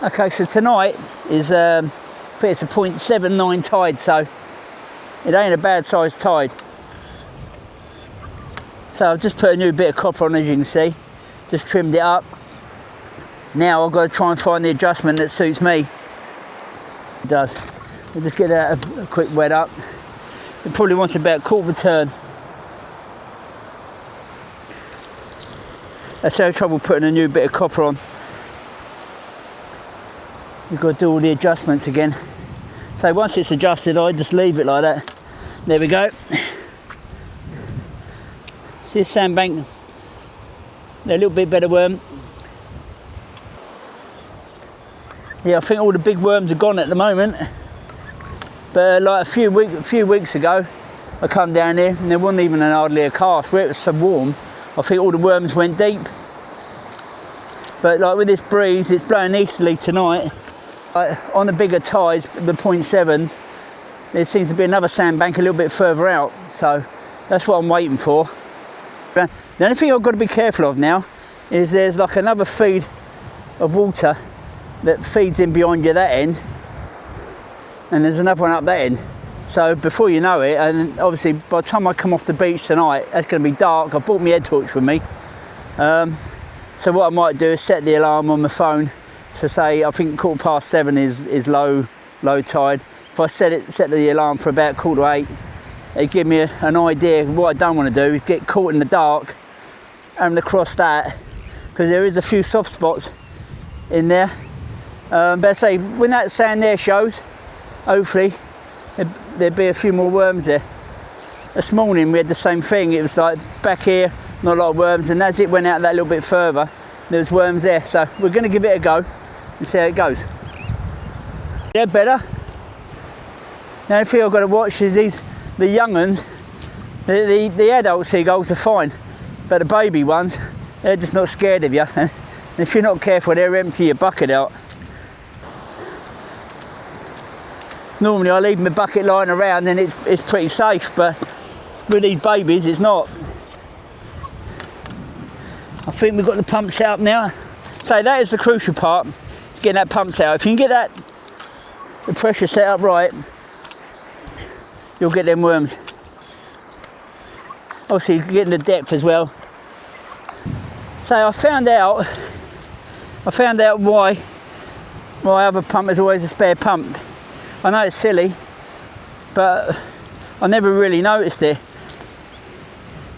Okay, so tonight is, I think it's a 0.79 tide, so it ain't a bad sized tide. So I've just put a new bit of copper on, as you can see, just trimmed it up. Now I've got to try and find the adjustment that suits me. It does. We'll just get that a quick wet up. It probably wants about a quarter of a turn. That's how trouble putting a new bit of copper on. You've got to do all the adjustments again. So once it's adjusted, I just leave it like that. There we go. See a sandbank? They're a little bit better worm. Yeah, I think all the big worms are gone at the moment. But like a few weeks ago, I come down here and there wasn't even hardly a cast. Where it was so warm, I think all the worms went deep. But like with this breeze, it's blowing easterly tonight. On the bigger tides, the 0.7s, there seems to be another sandbank a little bit further out. So that's what I'm waiting for. The only thing I've got to be careful of now is there's like another feed of water that feeds in behind you that end, and there's another one up that end. So before you know it, and obviously by the time I come off the beach tonight, it's going to be dark. I've brought my head torch with me. So what I might do is set the alarm on my phone to say, I think 7:15 is low tide. If I set the alarm for about 7:45, it give me an idea. What I don't want to do is get caught in the dark and across that, because there is a few soft spots in there. But I say, when that sand there shows, hopefully there'll be a few more worms there. This morning we had the same thing. It was like back here, not a lot of worms, and as it went out that little bit further, there was worms there. So we're going to give it a go and see how it goes. They're better. The only thing I've got to watch is the young ones. The adult seagulls are fine, but the baby ones, they're just not scared of you. And if you're not careful, they'll empty your bucket out. Normally I leave my bucket lying around and it's pretty safe, but with these babies it's not. I think we've got the pump set up now. So that is the crucial part, is getting that pump set up. If you can get the pressure set up right, you'll get them worms. Obviously you can get in the depth as well. So I found out why my other pump is always a spare pump. I know it's silly, but I never really noticed it.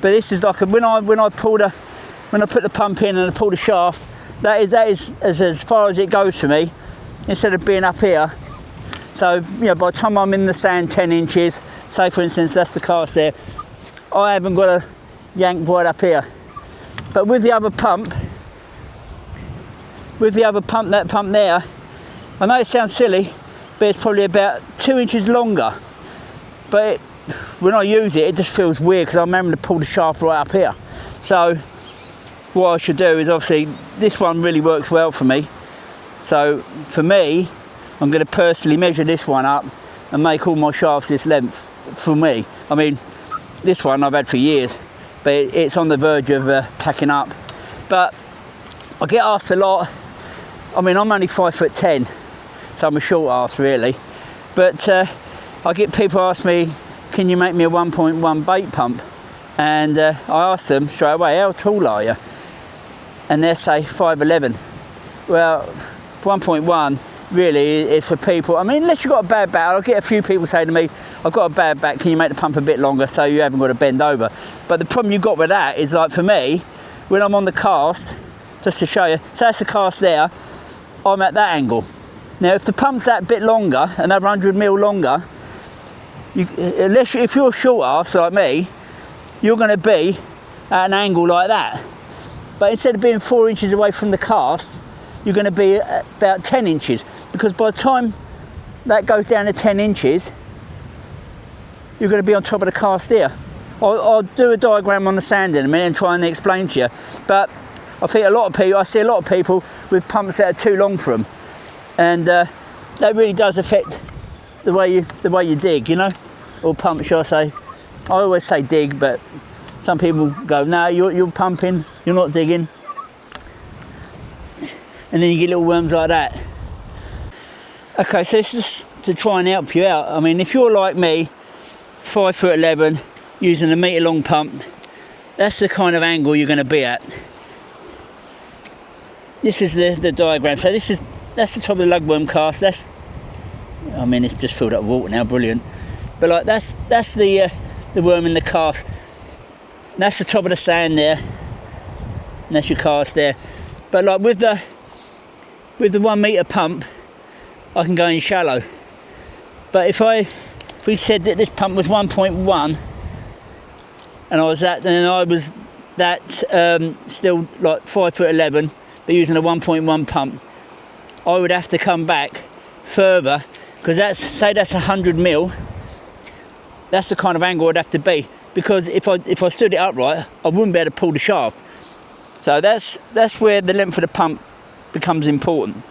But this is like when I put the pump in and I pull the shaft, that is as far as it goes for me, instead of being up here. So you know, by the time I'm in the sand 10 inches, say for instance that's the cast there, I haven't got to yank right up here. But with the other pump, that pump there, I know it sounds silly, but it's probably about 2 inches longer. But when I use it, it just feels weird because I'm having to pull the shaft right up here. So what I should do is, obviously this one really works well for me. So for me, I'm going to personally measure this one up and make all my shafts this length for me. I mean, this one I've had for years, but it's on the verge of packing up. But I get asked a lot. I mean, I'm only 5'10", so I'm a short ass really. But I get people ask me, can you make me a 1.1 bait pump? And I ask them straight away, how tall are you? And they say 5'11". Well, 1.1 really is for people, I mean, unless you've got a bad back. I'll get a few people say to me, I've got a bad back, can you make the pump a bit longer so you haven't got to bend over? But the problem you've got with that is, like for me, when I'm on the cast, just to show you, so that's the cast there, I'm at that angle. Now if the pump's that bit longer, another 100 mil longer, if you're a short ass like me, you're going to be at an angle like that. But instead of being 4 inches away from the cast, you're going to be about 10 inches. Because by the time that goes down to 10 inches, you're going to be on top of the cast there. I'll do a diagram on the sand in a minute and try and explain to you. But I think I see a lot of people with pumps that are too long for them. And that really does affect the way you dig, you know, or pump, shall I say. I always say dig, but some people go, no, you're pumping, you're not digging. And then you get little worms like that. Okay, so this is to try and help you out. I mean, if you're like me, 5'11", using a metre long pump, that's the kind of angle you're going to be at. This is the diagram. So that's the top of the lugworm cast. I mean, it's just filled up with water now, brilliant. But like that's the worm in the cast. And that's the top of the sand there. And that's your cast there. But like with the 1 metre pump, I can go in shallow. But if we said that this pump was 1.1 and I was still like 5'11", but using a 1.1 pump, I would have to come back further, because say that's 100 mil. That's the kind of angle I'd have to be, because if I stood it upright, I wouldn't be able to pull the shaft. So that's where the length of the pump becomes important,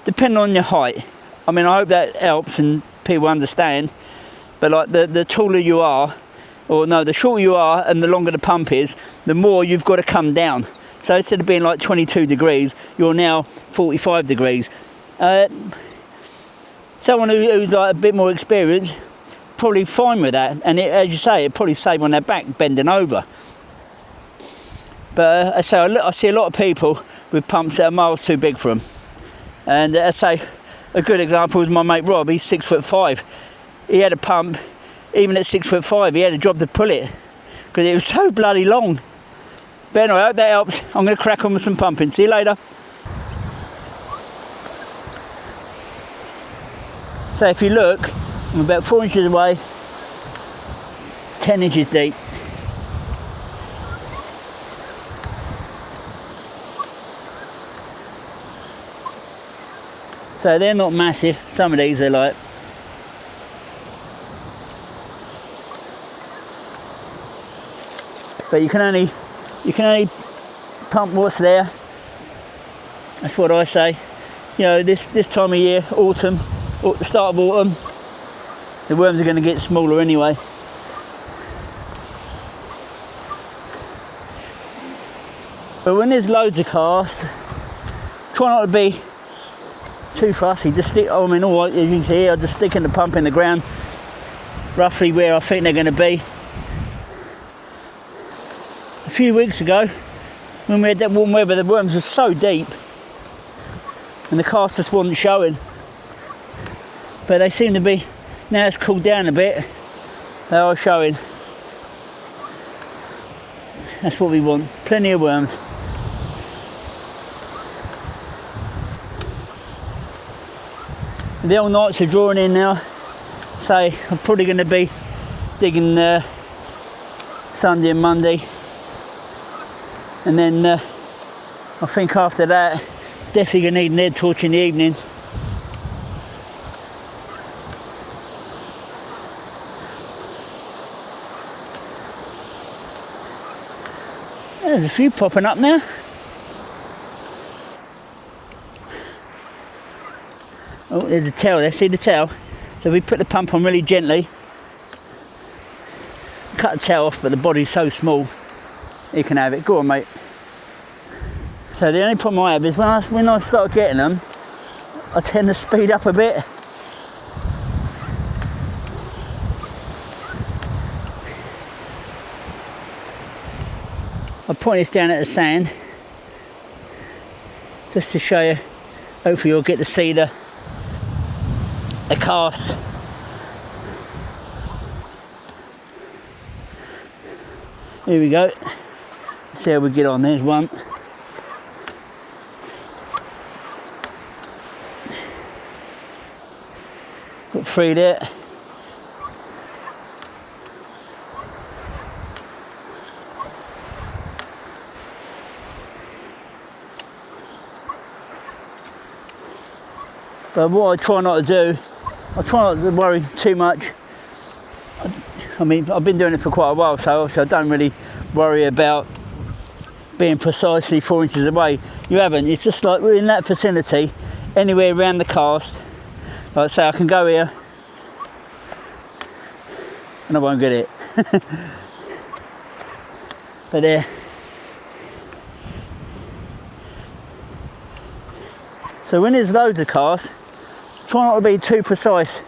depending on your height. I mean, I hope that helps and people understand. But like the taller you are, or no, the shorter you are and the longer the pump is, the more you've got to come down. So instead of being like 22 degrees, you're now 45 degrees. Someone who's like a bit more experienced, probably fine with that. And as you say, it'd probably save on their back bending over. But I see a lot of people with pumps that are miles too big for them. And I say, a good example is my mate Rob. He's 6'5". He had a pump, even at 6'5", he had a job to pull it because it was so bloody long. But anyway, I hope that helps. I'm going to crack on with some pumping. See you later. So if you look, I'm about 4 inches away, 10 inches deep. So they're not massive. Some of these are like, but you can only pump what's there. That's what I say. You know, this time of year, autumn, or the start of autumn, the worms are going to get smaller anyway. But when there's loads of casts, try not to be too fussy. Just stick. I mean, all right, as you can see here, I'm just sticking the pump in the ground, roughly where I think they're going to be. A few weeks ago, when we had that warm weather, the worms were so deep, and the cast just wasn't showing. But they seem to be, now it's cooled down a bit, they are showing. That's what we want, plenty of worms. The old nights are drawing in now, so I'm probably going to be digging Sunday and Monday, and then I think after that definitely going to need an head torch in the evening. There's a few popping up now. Oh, there's a tail there, see the tail? So we put the pump on really gently, cut the tail off, but the body's so small, you can have it. Go on, mate. So the only problem I have is when I start getting them, I tend to speed up a bit. I'll point this down at the sand, just to show you. Hopefully you'll get to see the cast. Here we go. Let's see how we get on. There's one. Got 3 there. But what I try not to do, I try not to worry too much. I mean, I've been doing it for quite a while, so obviously I don't really worry about being precisely 4 inches away. You haven't. It's just like we're in that vicinity, anywhere around the cast. Like I say, I can go here and I won't get it. But there. So when there's loads of casts, Try not to be too precise.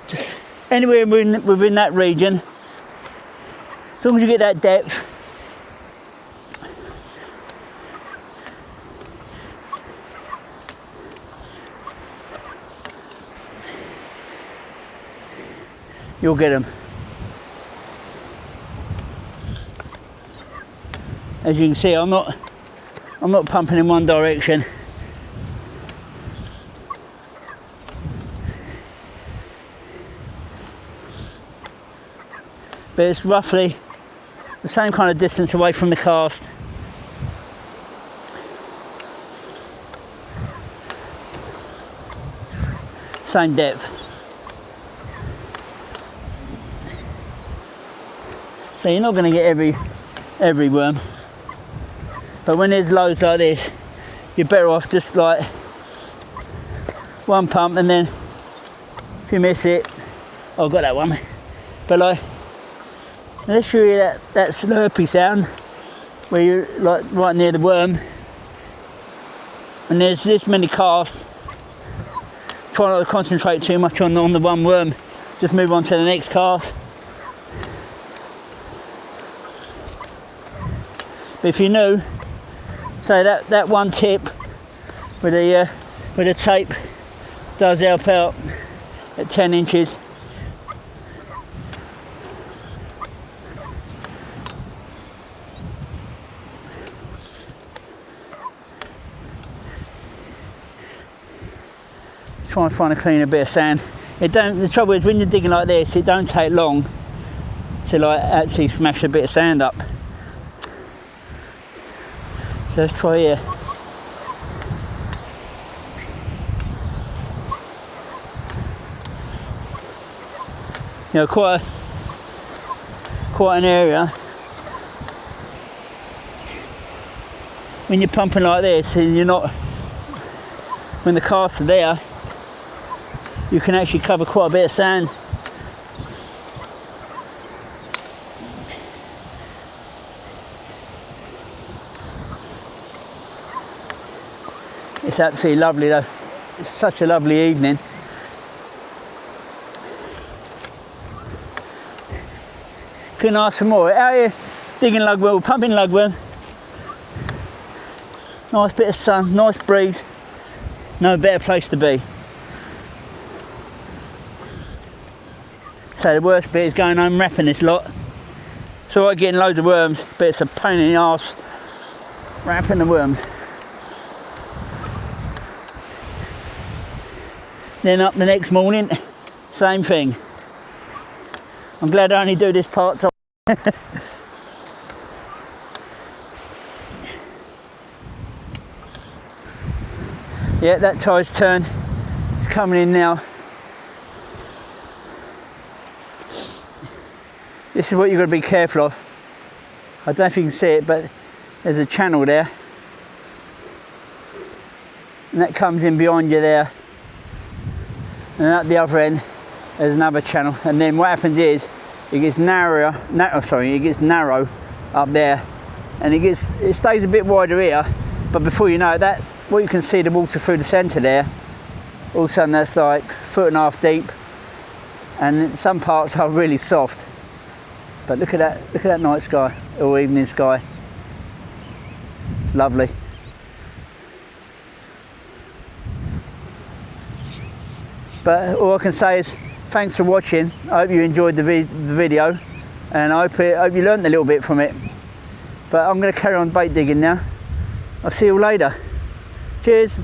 Just anywhere within that region, as long as you get that depth. You'll get them. As you can see, I'm not pumping in one direction. But it's roughly the same kind of distance away from the cast. Same depth. So you're not going to get every worm. But when there's loads like this, you're better off just like one pump, and then if you miss it, oh, I've got that one. But like, unless you hear that slurpy sound where you're like right near the worm, and there's this many casts, try not to concentrate too much on the one worm. Just move on to the next cast. But if you knew, say that one tip with the tape does help out at 10 inches. Try and find a cleaner bit of sand. The trouble is when you're digging like this, it don't take long to like actually smash a bit of sand up. So let's try here. You know, quite an area. When you're pumping like this, and you're not, when the casts are there, you can actually cover quite a bit of sand. It's absolutely lovely though. It's such a lovely evening. Couldn't ask for more. Out here digging lugworm, pumping lugworm. Nice bit of sun, nice breeze. No better place to be. So the worst bit is going home wrapping this lot. It's alright getting loads of worms, but it's a pain in the arse wrapping the worms. Then up the next morning, same thing. I'm glad I only do this part time. Yeah, that tide's turned. It's coming in now. This is what you've got to be careful of. I don't know if you can see it, but there's a channel there. And that comes in behind you there. And at the other end, there's another channel. And then what happens is, it gets narrow up there. And it stays a bit wider here. But before you know it, what you can see the water through the centre there, all of a sudden that's like 1.5 feet deep. And some parts are really soft. But look at that night sky, or evening sky. It's lovely. But all I can say is thanks for watching. I hope you enjoyed the video, and I hope you learned a little bit from it. But I'm going to carry on bait digging now. I'll see you later. Cheers.